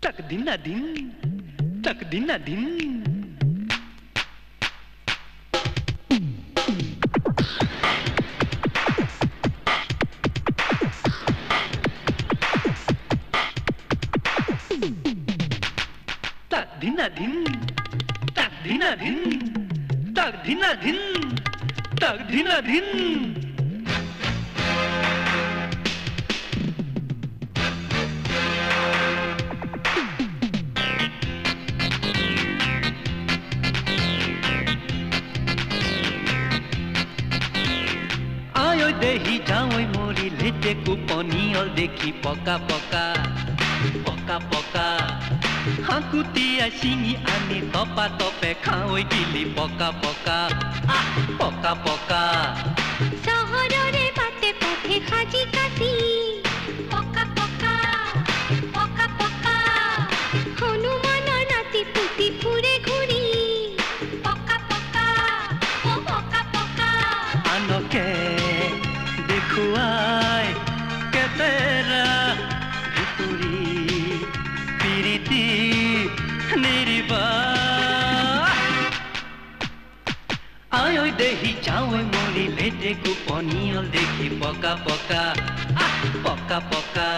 Tak dinadin, tak dinadin. Tak dinadin, tak dinadin, tak dinadin, tak dinadin. দেহি যাওই মরি লেটে কুপনিয়ল দেখি পকা পকা পকা পকা হাকুতিয়া চিঙি আনি তপা তপে খাওই গিলি পকা পকা পকা পকা শহররে পাতে পথে খাজি কাটি পকা পকা পকা পকা হনুমানৰ নাতি পুতি ফুৰে ঘূৰি পকা পকা ও পকা পকা আনকে দেখুৱাই কেতেৰা ভিতৰি পিৰিতি নিৰিবা আয়ৈ দেহি যাওই মৰি লেটে কুপনিয়ল দেখি পকা পকা পকা পকা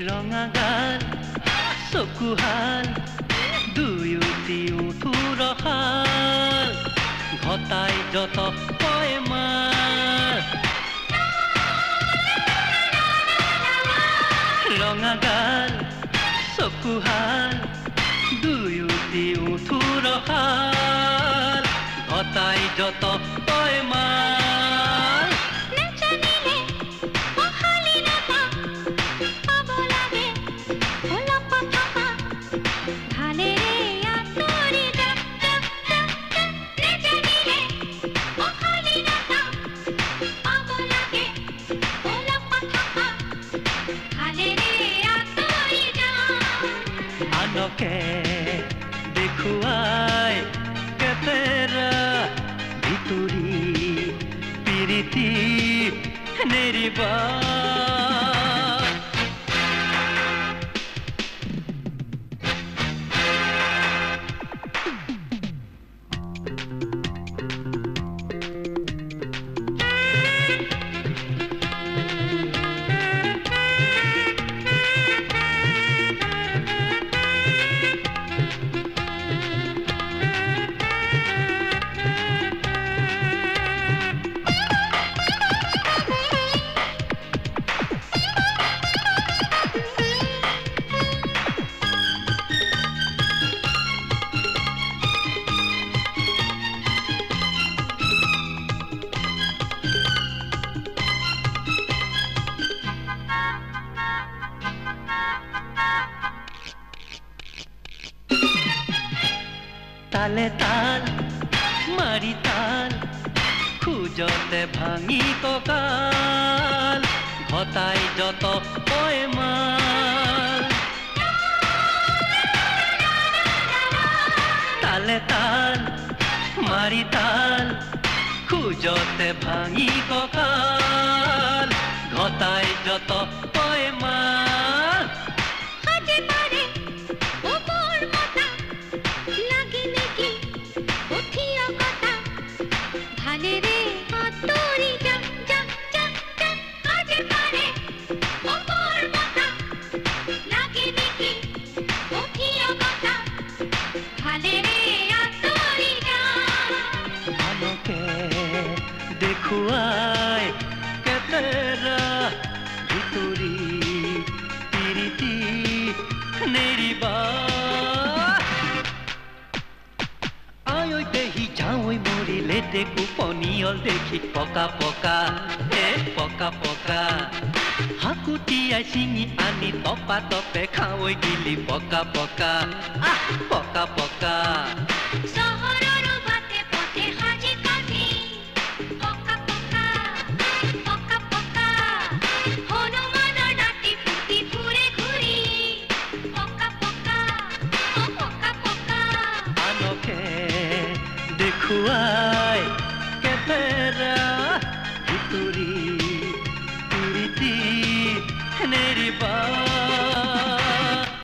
ৰঙাগাল চকুহাল দুয়োটি উঠুৰ হাল ঘটাই যত কয় মাল ৰঙাগাল চকুহাল দুয়োটি উঠুৰ হাল ঘটাই যত কয় মাল আনকে দেখুৱাই কেতেৰা ভিতৰি পিৰিতি নেৰিবা তালে তাল মাৰি তাল খুজতে ভাঙি কঁকাল ঘটাই যত কয় মাল তালে তাল মাৰি তাল খুজতে ভাঙি কঁকাল ঘটাই যত কয় মাল দেখুৱাই কেতেৰা ভিতৰি পিৰিতি নেৰিবা আয়ৈ দেহি যাওই মৰি লেটে কুপনিয়ল দেখি পকা পকা পকা পকা হাকুটি তিয়াই চিঙি আনি তপা তপে খাওঁই গিলি পকা পকা পকা পকা চহৰৰ বাটে পথে সাজি কাটি পকা পকা পকা পকা হনুমানৰ নাতি পুতি ফুৰে ঘূৰি পকা পকা পকা পকা আনকে দেখুৱাই কেপেৰা ভিতৰি তুৰিটি নেৰিবা